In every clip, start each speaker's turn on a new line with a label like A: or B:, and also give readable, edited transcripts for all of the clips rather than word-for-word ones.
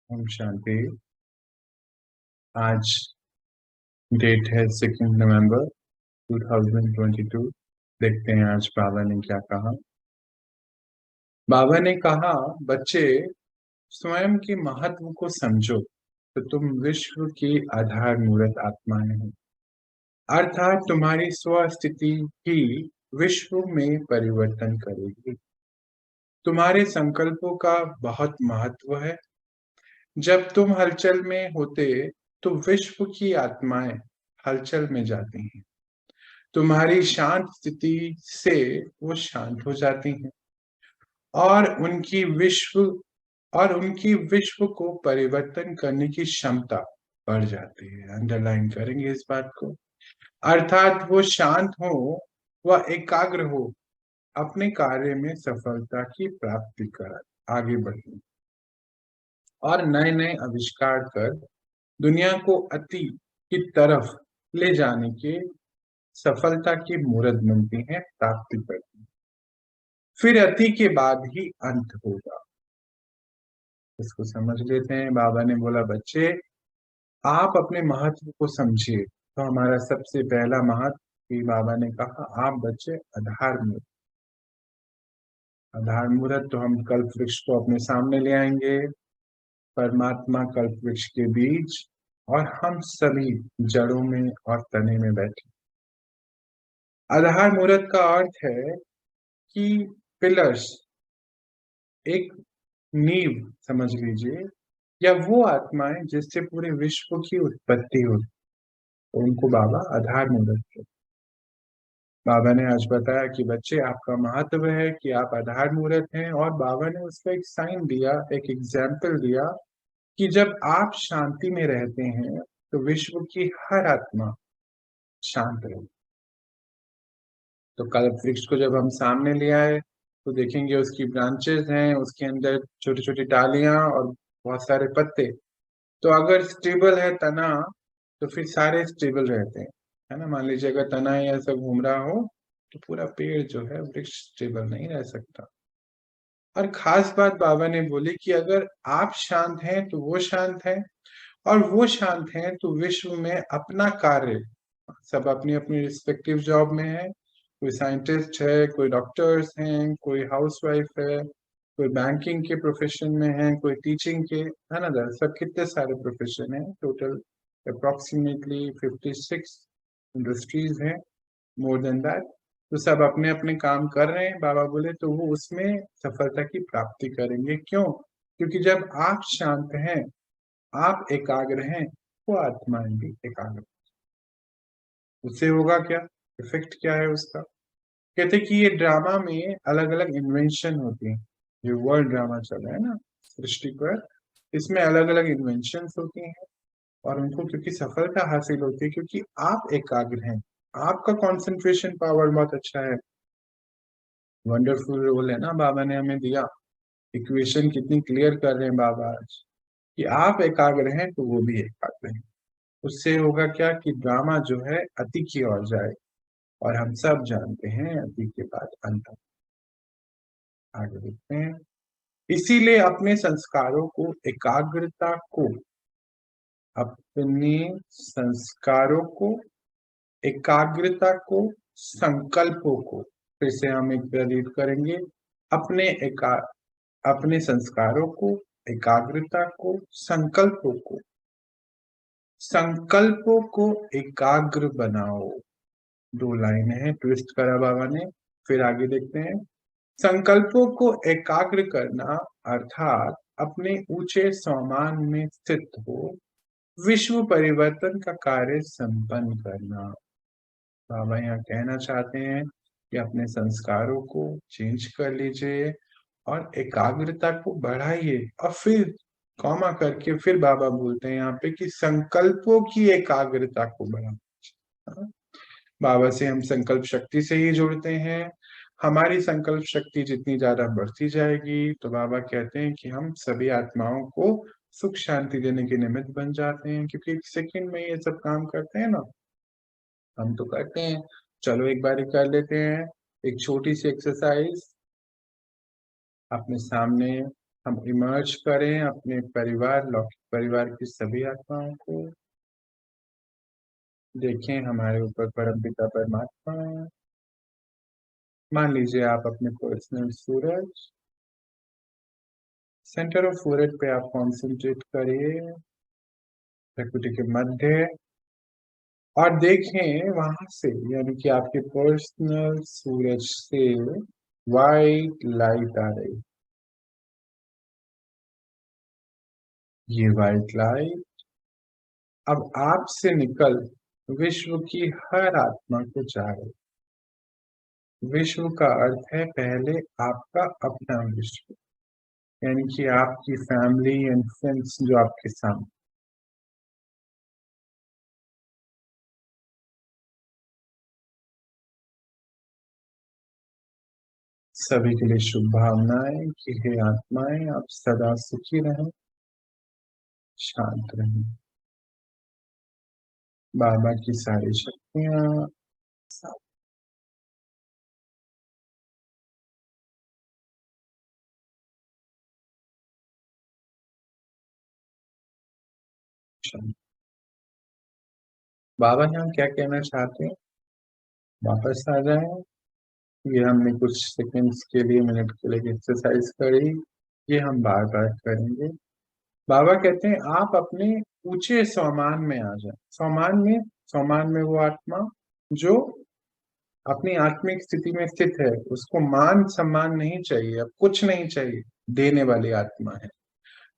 A: ओम शांति। आज डेट है 2 नवंबर 2022। देखते हैं आज बाबा ने क्या कहा। बाबा ने कहा, बच्चे स्वयं के महत्व को समझो तो तुम विश्व की आधार मूर्त आत्माएं हो। अर्थात तुम्हारी स्व स्थिति ही विश्व में परिवर्तन करेगी। तुम्हारे संकल्पों का बहुत महत्व है। जब तुम हलचल में होते तो विश्व की आत्माएं हलचल में जाती हैं। तुम्हारी शांत स्थिति से वो शांत हो जाती हैं और उनकी विश्व को परिवर्तन करने की क्षमता बढ़ जाती है। अंडरलाइन करेंगे इस बात को। अर्थात वो शांत हो, वह एकाग्र हो, अपने कार्य में सफलता की प्राप्ति कर आगे बढ़े और नए नए आविष्कार कर दुनिया को अति की तरफ ले जाने के सफलता की मूर्त बनती है, प्राप्ति करती है। फिर अति के बाद ही अंत होगा। इसको समझ लेते हैं। बाबा ने बोला, बच्चे आप अपने महत्व को समझिए। तो हमारा सबसे पहला महत्व कि बाबा ने कहा, आप बच्चे आधार मूर्त। आधार मूर्त तो हम कल्प वृक्ष को अपने सामने ले आएंगे। परमात्मा कल्प वृक्ष के बीच और हम सभी जड़ों में और तने में बैठे। आधार मूर्त का अर्थ है कि पिलर्स, एक नींव समझ लीजिए, या वो आत्माएं जिससे पूरे विश्व की उत्पत्ति होती, तो उनको बाबा आधार मूर्त कहते। बाबा ने आज बताया कि बच्चे आपका महत्व है कि आप आधार मूर्त हैं, और बाबा ने उसका एक साइन दिया, एक एग्जाम्पल दिया कि जब आप शांति में रहते हैं तो विश्व की हर आत्मा शांत रहे। तो कल्प वृक्ष को जब हम सामने ले आए तो देखेंगे उसकी ब्रांचेस हैं, उसके अंदर छोटी छोटी डालियां और बहुत सारे पत्ते। तो अगर स्टेबल है तना तो फिर सारे स्टेबल रहते हैं, है ना। मान लीजिए अगर तना ही ऐसा घूम रहा हो तो पूरा पेड़ जो है, वृक्ष स्टेबल नहीं रह सकता। और खास बात बाबा ने बोली कि अगर आप शांत हैं तो वो शांत है, और वो शांत हैं तो विश्व में अपना कार्य, सब अपनी अपनी रिस्पेक्टिव जॉब में है। कोई साइंटिस्ट है, कोई डॉक्टर्स हैं, कोई हाउसवाइफ है, कोई बैंकिंग के प्रोफेशन में है, कोई टीचिंग के, है ना। सब कितने सारे प्रोफेशन हैं, टोटल अप्रोक्सीमेटली 56 इंडस्ट्रीज हैं, मोर देन दैट। तो सब अपने अपने काम कर रहे हैं। बाबा बोले तो वो उसमें सफलता की प्राप्ति करेंगे। क्यों? क्योंकि जब आप शांत हैं, आप एकाग्र हैं, वो आत्माएं भी एकाग्र। उससे होगा क्या, इफेक्ट क्या है उसका? कहते कि ये ड्रामा में अलग अलग इन्वेंशन होती हैं। जो वर्ल्ड ड्रामा चल रहा है ना सृष्टि पर, इसमें अलग अलग इन्वेंशन होती हैं, और उनको क्योंकि सफलता हासिल होती है क्योंकि आप एकाग्र हैं, आपका कंसंट्रेशन पावर बहुत अच्छा है। वंडरफुल रोल है ना बाबा ने हमें दिया। इक्वेशन कितनी क्लियर कर रहे हैं बाबा आज, कि आप एकाग्र हैं तो वो भी एकाग्र हैं। उससे होगा क्या कि ड्रामा जो है अति की ओर जाए, और हम सब जानते हैं अति के बाद अंत। आगे देखते हैं। इसीलिए अपने संस्कारों को एकाग्रता को अपने संस्कारों को एकाग्रता को संकल्पों को, फिर से हम एक रीड करेंगे। अपने अपने संस्कारों को, एकाग्रता को, संकल्पों को एकाग्र बनाओ। दो लाइन है, ट्विस्ट करा बाबा ने। फिर आगे देखते हैं। संकल्पों को एकाग्र करना अर्थात अपने ऊंचे सम्मान में स्थित हो विश्व परिवर्तन का कार्य संपन्न करना। बाबा यहाँ कहना चाहते हैं कि अपने संस्कारों को चेंज कर लीजिए और एकाग्रता को बढ़ाइए। और फिर कॉमा करके फिर बाबा बोलते हैं यहाँ पे कि संकल्पों की एकाग्रता को बढ़ाइए। बाबा से हम संकल्प शक्ति से ही जुड़ते हैं। हमारी संकल्प शक्ति जितनी ज्यादा बढ़ती जाएगी तो बाबा कहते हैं कि हम सभी आत्माओं को सुख शांति देने के निमित्त बन जाते हैं, क्योंकि एक सेकंड में ये सब काम करते हैं ना। हम तो करते हैं, चलो एक बार कर लेते हैं। एक छोटी सी एक्सरसाइज, अपने सामने हम इमर्ज करें अपने परिवार, लौकिक परिवार की सभी आत्माओं को। देखें हमारे ऊपर परमपिता परमात्मा। मान लीजिए आप अपने personal Suraj, centre of forehead पे आप कॉन्सेंट्रेट करिए, प्रकृति के मध्य, और देखें वहां से, यानी कि आपके पर्सनल सूरज से वाइट लाइट आ रही। ये वाइट लाइट अब आपसे निकल विश्व की हर आत्मा को जा रही। विश्व का अर्थ है पहले आपका अपना विश्व, यानी कि आपकी फैमिली एंड फ्रेंड्स जो आपके सामने। सभी के लिए शुभ भावनाएं कि हे आत्माएं आप सदा सुखी रहें, शांत रहें। बाबा की सारी शक्तियां बाबा ने हम क्या कहना चाहते हैं, वापस आ जाएं। ये हमने कुछ सेकंड्स के लिए, मिनट के लिए एक्सरसाइज करी, ये हम बार बार करेंगे। बाबा कहते हैं आप अपने ऊंचे स्वमान में आ जाए। स्वमान में वो आत्मा जो अपनी आत्मिक स्थिति में स्थित है, उसको मान सम्मान नहीं चाहिए, अब कुछ नहीं चाहिए, देने वाली आत्मा है।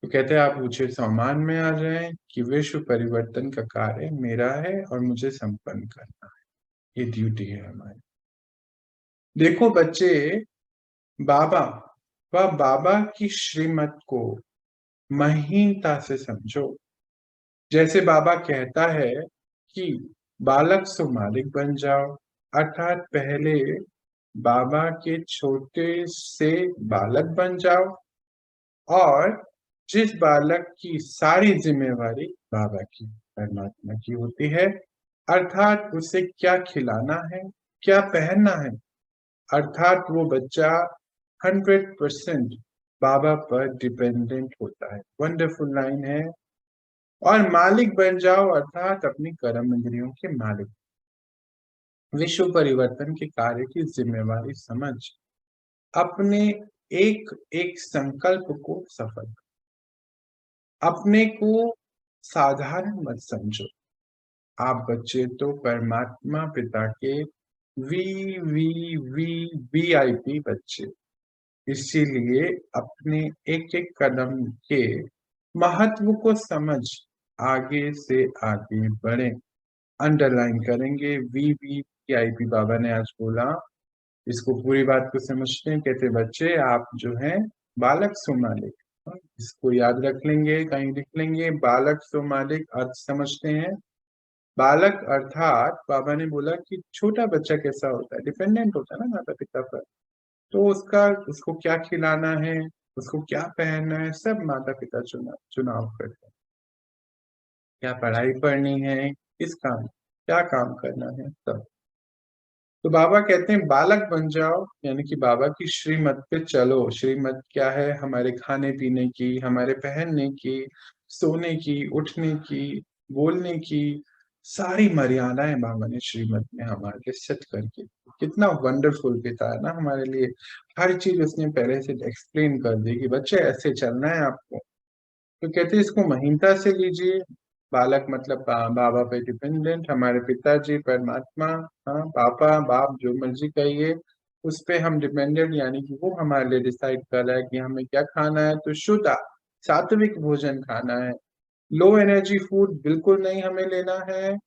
A: तो कहते हैं आप ऊंचे सम्मान में आ जाएं कि विश्व परिवर्तन का कार्य मेरा है और मुझे संपन्न करना है, ये ड्यूटी है हमारी। देखो बच्चे, बाबा बाबा की श्रीमत को महीनता से समझो। जैसे बाबा कहता है कि बालक सो मालिक बन जाओ, अर्थात पहले बाबा के छोटे से बालक बन जाओ, और जिस बालक की सारी जिम्मेवारी बाबा की, परमात्मा की होती है, अर्थात उसे क्या खिलाना है, क्या पहनना है, अर्थात वो बच्चा 100% बाबा पर डिपेंडेंट होता है। वंडरफुल लाइन है। और मालिक बन जाओ अर्थात अपनी कर्म इंद्रियों के मालिक। विश्व परिवर्तन के कार्य की जिम्मेवारी समझ अपने एक एक संकल्प को सफल। अपने को साधारण मत समझो। आप बच्चे तो परमात्मा पिता के वी वी वी VIP बच्चे, इसीलिए अपने एक एक कदम के महत्व को समझ आगे से आगे बढ़े। अंडरलाइन करेंगे VIP बाबा ने आज बोला, इसको पूरी बात को समझते हैं। कहते बच्चे आप जो हैं बालक सो मालिक, इसको याद रख लेंगे, कहीं लिख लेंगे। बालक सो मालिक अर्थ समझते हैं। बालक अर्थात बाबा ने बोला कि छोटा बच्चा कैसा होता है, डिपेंडेंट होता है ना माता पिता पर। तो उसको क्या खिलाना है, उसको क्या पहनना है, सब माता पिता चुनाव करते हैं। क्या पढ़ाई पढ़नी है, किस काम, क्या काम करना है, सब। तो बाबा कहते हैं बालक बन जाओ, यानी कि बाबा की श्रीमत पे चलो। श्रीमत क्या है, हमारे खाने पीने की, हमारे पहनने की, सोने की, उठने की, बोलने की सारी मर्यादाएं बाबा ने श्रीमत में हमारे लिए सेट करके। कितना वंडरफुल पिता है ना हमारे लिए। हर चीज उसने पहले से एक्सप्लेन कर दी कि बच्चे ऐसे चलना है आपको। तो कहते हैं इसको महीनता से लीजिए। बालक मतलब बाबा पे डिपेंडेंट, हमारे पिताजी परमात्मा, हाँ पापा बाप जो मर्जी कहिए, उस पे हम डिपेंडेंट, यानी कि वो हमारे लिए डिसाइड कर रहा है कि हमें क्या खाना है। तो शुद्ध सात्विक भोजन खाना है। लो एनर्जी फूड बिल्कुल नहीं हमें लेना है,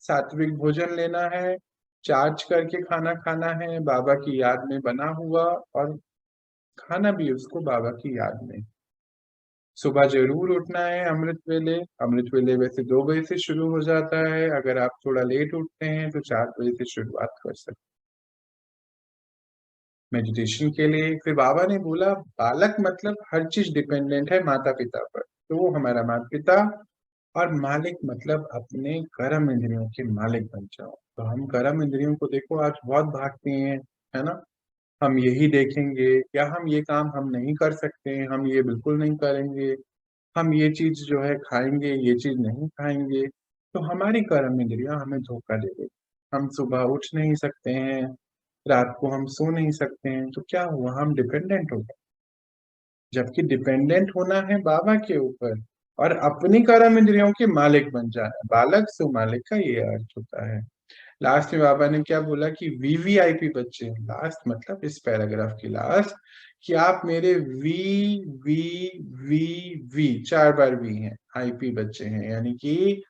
A: सात्विक भोजन लेना है। चार्ज करके खाना खाना है, बाबा की याद में बना हुआ, और खाना भी उसको बाबा की याद में। सुबह जरूर उठना है अमृत वेले। अमृत वेले वैसे 2 बजे से शुरू हो जाता है, अगर आप थोड़ा लेट उठते हैं तो 4 बजे से शुरुआत कर सकते मेडिटेशन के लिए। फिर बाबा ने बोला बालक मतलब हर चीज डिपेंडेंट है माता पिता पर, तो वो हमारा माता पिता। और मालिक मतलब अपने कर्म इंद्रियों के मालिक बन जाओ। तो हम कर्म इंद्रियों को देखो आज बहुत भागते हैं, है ना। हम यही देखेंगे, या हम ये काम हम नहीं कर सकते, हम ये बिल्कुल नहीं करेंगे, हम ये चीज जो है खाएंगे, ये चीज नहीं खाएंगे, तो हमारी कर्म इंद्रियां हमें धोखा दे देगी। हम सुबह उठ नहीं सकते हैं, रात को हम सो नहीं सकते हैं, तो क्या हुआ, हम डिपेंडेंट हो गए। जबकि डिपेंडेंट होना है बाबा के ऊपर और अपनी कर्म इंद्रियों के मालिक बन जाना। बालक सु मालिक का ये अर्थ होता है। लास्ट में बाबा ने क्या बोला कि वीवीआईपी बच्चे, लास्ट मतलब इस पैराग्राफ की लास्ट, कि आप मेरे वी वी वी वी 4 बार वी हैं, आईपी बच्चे हैं, यानी कि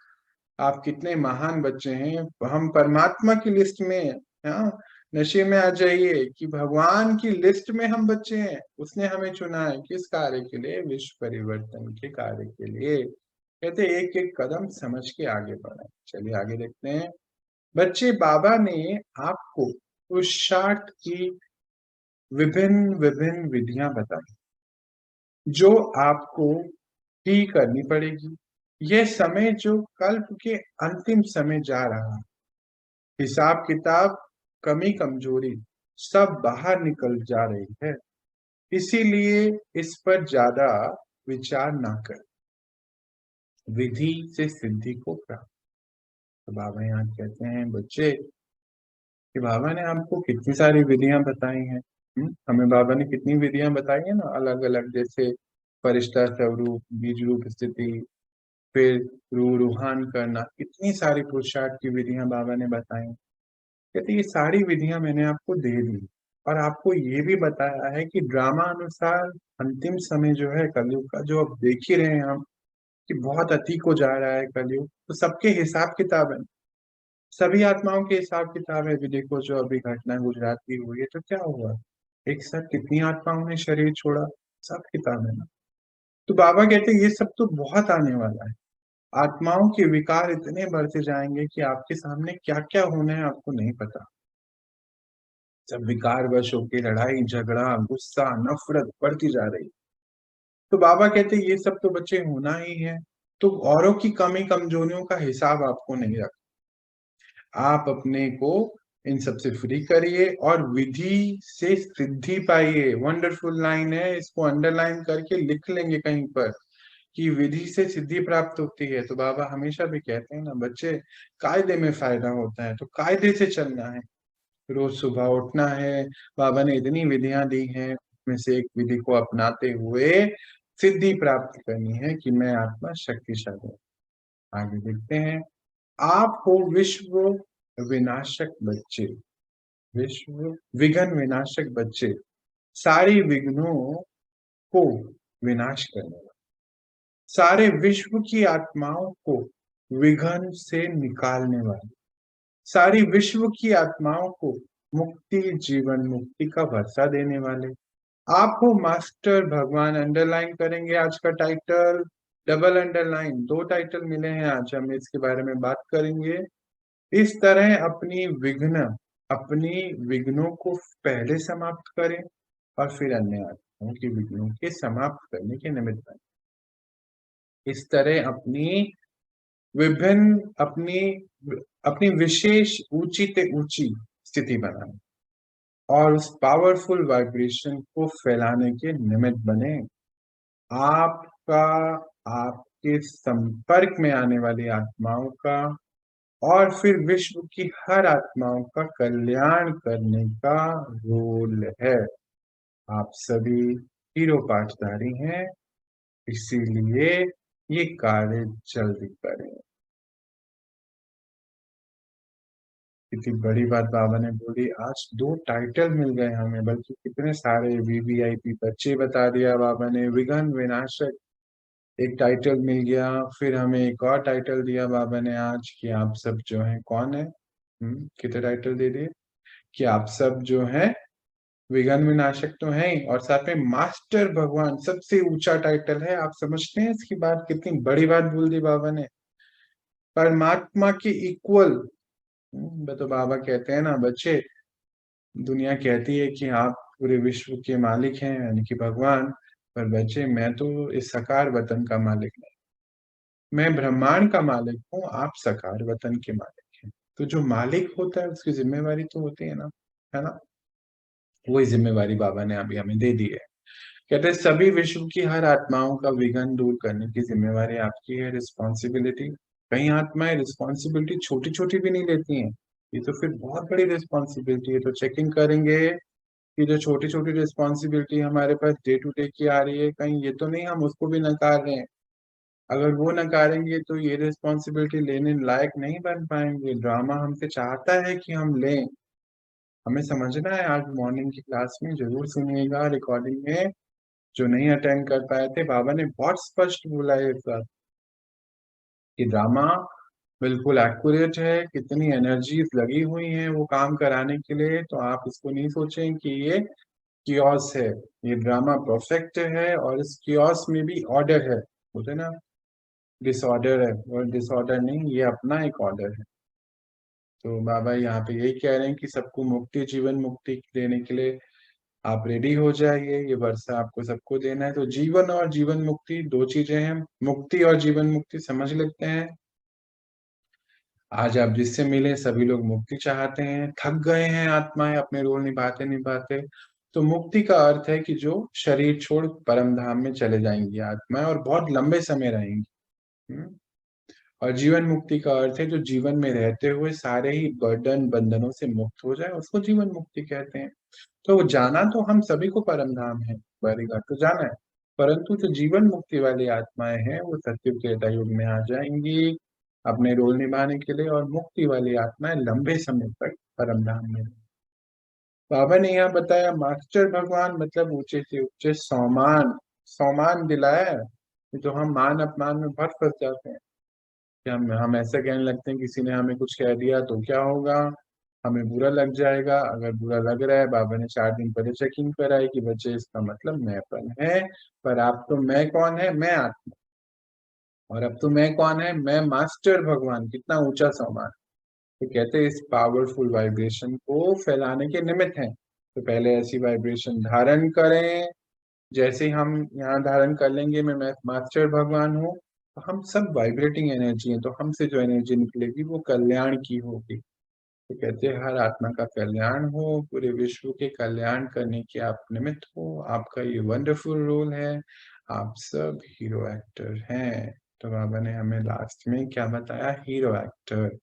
A: आप कितने महान बच्चे हैं। हम परमात्मा की लिस्ट में हैं। हाँ, नशे में आ जाइए कि भगवान की लिस्ट में हम बच्चे हैं। उसने हमें चुना है किस कार्य के लिए, विश्व परिवर्तन के कार्य के लिए। कहते एक एक कदम समझ के आगे बढ़े। चलिए आगे देखते हैं। बच्चे, बाबा ने आपको पुरुषार्थ की विभिन्न विभिन्न विधियां बताई जो आपको ही करनी पड़ेगी। यह समय जो कल्प के अंतिम समय जा रहा है, हिसाब किताब, कमी कमजोरी सब बाहर निकल जा रही है। इसीलिए इस पर ज्यादा विचार ना कर, विधि से सिद्धि को प्राप्त। तो बाबा यहाँ कहते हैं बच्चे कि बाबा ने आपको कितनी सारी विधियां बताई हैं। हमें बाबा ने कितनी विधियां बताई है ना, अलग अलग, जैसे फरिश्ता स्वरूप, बीज रूप स्थिति, फिर रूहान करना, कितनी सारी पुरुषार्थ की विधियां बाबा ने बताई। कहते ये सारी विधियां मैंने आपको दे दी और आपको ये भी बताया है कि ड्रामा अनुसार अंतिम समय जो है कलयुग का, जो अब देख ही रहे हैं हम कि बहुत अतीक हो जा रहा है कलयुग, तो सबके हिसाब किताब है, सभी आत्माओं के हिसाब किताब है। अभी देखो जो अभी घटना गुजरात की हुई है, तो क्या हुआ, एक साथ कितनी आत्माओं ने शरीर छोड़ा, सब किताब है ना। तो बाबा कहते हैं ये सब तो बहुत आने वाला है। आत्माओं के विकार इतने बढ़ते जाएंगे कि आपके सामने क्या क्या होना है आपको नहीं पता। जब विकार वश होकर लड़ाई झगड़ा गुस्सा नफरत बढ़ती जा रही, तो बाबा कहते ये सब तो बच्चे होना ही है। तो औरों की कमी कमजोरियों का हिसाब आपको नहीं रख, आप अपने को इन सब से फ्री करिए और विधि से सिद्धि पाइए। वंडरफुल लाइन है, इसको अंडरलाइन करके लिख लेंगे कहीं पर कि विधि से सिद्धि प्राप्त होती है। तो बाबा हमेशा भी कहते हैं ना बच्चे, कायदे में फायदा होता है, तो कायदे से चलना है। रोज सुबह उठना है। बाबा ने इतनी विधियां दी हैं, उसमें से एक विधि को अपनाते हुए सिद्धि प्राप्त करनी है कि मैं आत्मा शक्तिशाली हूं। आगे देखते हैं। आप हो विश्व विनाशक बच्चे, विश्व विघ्न विनाशक बच्चे, सारी विघ्नों को विनाश करने वाले, सारे विश्व की आत्माओं को विघ्न से निकालने वाले, सारी विश्व की आत्माओं को मुक्ति जीवन मुक्ति का वर्षा देने वाले आप हो मास्टर भगवान। अंडरलाइन करेंगे आज का टाइटल, डबल अंडरलाइन, 2 टाइटल मिले हैं आज, हम इसके बारे में बात करेंगे। इस तरह अपनी विघ्नों को पहले समाप्त करें और फिर अन्य आत्माओं के विघ्नों के समाप्त करने के निमित्त बने। इस तरह विभिन्न अपनी अपनी विशेष ऊंची से ऊंची स्थिति बनाए और उस पावरफुल वाइब्रेशन को फैलाने के निमित्त बने। आपका, आपके संपर्क में आने वाली आत्माओं का और फिर विश्व की हर आत्माओं का कल्याण करने का रोल है। आप सभी हीरो पाठधारी हैं, इसीलिए ये कार्य जल्दी करें। कितनी बड़ी बात बाबा ने बोली, आज 2 टाइटल मिल गए हमें, बल्कि कितने सारे वीवीआईपी बच्चे बता दिया बाबा ने। विघ्न विनाशक एक टाइटल मिल गया, फिर हमें एक और टाइटल दिया बाबा ने आज कि आप सब जो हैं कौन है। कितने टाइटल दे दिए कि आप सब जो हैं विघ्न विनाशक तो हैं ही, और साथ में मास्टर भगवान सबसे ऊंचा टाइटल है। आप समझते हैं इसकी बात, कितनी बड़ी बात बोल दी बाबा ने, परमात्मा के इक्वल। तो बाबा कहते हैं ना बच्चे, दुनिया कहती है कि आप पूरे विश्व के मालिक हैं यानी कि भगवान, पर बच्चे मैं तो इस साकार वतन का मालिक नहीं, मैं ब्रह्मांड का मालिक हूँ, आप साकार वतन के मालिक हैं। तो जो मालिक होता है उसकी जिम्मेवारी तो होती है ना, है ना। वही जिम्मेवारी बाबा ने अभी हमें दे दी है। कहते हैं सभी विश्व की हर आत्माओं का विघ्न दूर करने की जिम्मेवारी आपकी है, रिस्पॉन्सिबिलिटी। कई आत्माएं रिस्पॉन्सिबिलिटी छोटी छोटी भी नहीं लेती हैं, ये तो फिर बहुत बड़ी रिस्पॉन्सिबिलिटी है। तो चेकिंग करेंगे कि जो छोटी छोटी रिस्पॉन्सिबिलिटी हमारे पास डे टू डे की आ रही है, कहीं ये तो नहीं हम उसको भी नकार रहे हैं। अगर वो नकारेंगे तो ये रिस्पॉन्सिबिलिटी लेने लायक नहीं बन पाएंगे। ड्रामा हमसे चाहता है कि हम लें, हमें समझना है। आज मॉर्निंग की क्लास में जरूर सुनिएगा, रिकॉर्डिंग में जो नहीं अटेंड कर पाए थे, बाबा ने बहुत स्पष्ट बोला है इस बात कि ड्रामा बिल्कुल एक्यूरेट है, कितनी एनर्जीज लगी हुई हैं वो काम कराने के लिए। तो आप इसको नहीं सोचें कि ये कियोस है, ये ड्रामा परफेक्ट है और इस कियोस में भी ऑर्डर है। बोलते ना, डिसऑर्डर है और डिसऑर्डर नहीं, ये अपना एक ऑर्डर है। तो बाबा यहाँ पे यही कह रहे हैं कि सबको मुक्ति, जीवन मुक्ति देने के लिए आप रेडी हो जाइए। ये वर्षा आपको सबको देना है। तो जीवन और जीवन मुक्ति दो चीजें हैं। मुक्ति और जीवन मुक्ति समझ लेते हैं। आज आप जिससे मिले सभी लोग मुक्ति चाहते हैं, थक गए हैं आत्माएं अपने रोल निभाते निभाते। तो मुक्ति का अर्थ है कि जो शरीर छोड़ परम धाम में चले जाएंगी आत्माएं और बहुत लंबे समय रहेंगी। हम्म? और जीवन मुक्ति का अर्थ है जो जीवन में रहते हुए सारे ही बर्डन बंधनों से मुक्त हो जाए, उसको जीवन मुक्ति कहते हैं। तो जाना तो हम सभी को परम धाम है, बैरीघाट तो जाना है। परंतु जो जीवन मुक्ति वाली आत्माएं हैं वो सत्युग त्रेता युग में आ जाएंगी अपने रोल निभाने के लिए, और मुक्ति वाली आत्माएं लंबे समय तक परम धाम में। बाबा ने यहाँ बताया मास्टर भगवान मतलब ऊंचे से ऊंचे सम्मान, सम्मान दिलाया है। नहीं तो हम मान अपमान में बहुत फंस जाते हैं कि हम ऐसा कहने लगते हैं, किसी ने हमें कुछ कह दिया तो क्या होगा, हमें बुरा लग जाएगा। अगर बुरा लग रहा है, बाबा ने 4 दिन पहले चेकिंग कराई कि बच्चे इसका मतलब मैंपन है। पर आप तो मैं कौन है, मैं आत्मा। और अब तो मैं कौन है, मैं मास्टर भगवान। कितना ऊंचा सम्मान। तो कहते हैं इस पावरफुल वाइब्रेशन को फैलाने के निमित्त हैं। तो पहले ऐसी वाइब्रेशन धारण करें। जैसे ही हम यहाँ धारण कर लेंगे मैं मास्टर भगवान हूँ, तो हम सब वाइब्रेटिंग एनर्जी है। तो हमसे जो एनर्जी निकलेगी वो कल्याण की होगी। तो कहते हैं हर आत्मा का कल्याण हो, पूरे विश्व के कल्याण करने के आप निमित्त हो। आपका ये वंडरफुल रोल है, आप सब हीरो एक्टर हैं। तो बाबा ने हमें लास्ट में क्या बताया, हीरो एक्टर।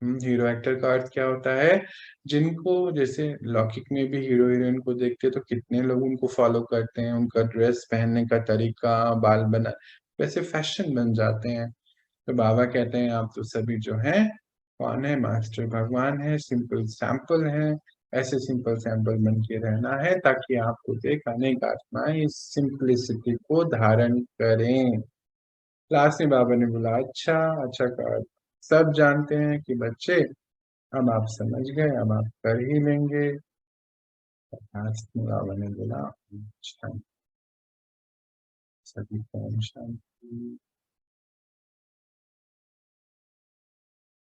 A: हीरो एक्टर का अर्थ क्या होता है, जिनको जैसे लौकिक में भी हीरो हीरोइन को देखते हैं तो कितने लोग उनको फॉलो करते हैं, उनका ड्रेस पहनने का तरीका, बाल बना, वैसे फैशन बन जाते हैं। तो बाबा कहते हैं आप तो सभी जो हैं, कौन है, मास्टर भगवान है, सिंपल सैंपल है। ऐसे सिंपल सैंपल बन के रहना है ताकि आपको देख अनेक आत्माएं इस सिंपलिसिटी को धारण करें। लास्ट में बाबा ने बोला अच्छा, अच्छा का अर्थ सब जानते हैं कि बच्चे अब आप समझ गए, अब आप कर ही लेंगे। लास्ट में बाबा ने बोला अच्छा, सभी को शांति।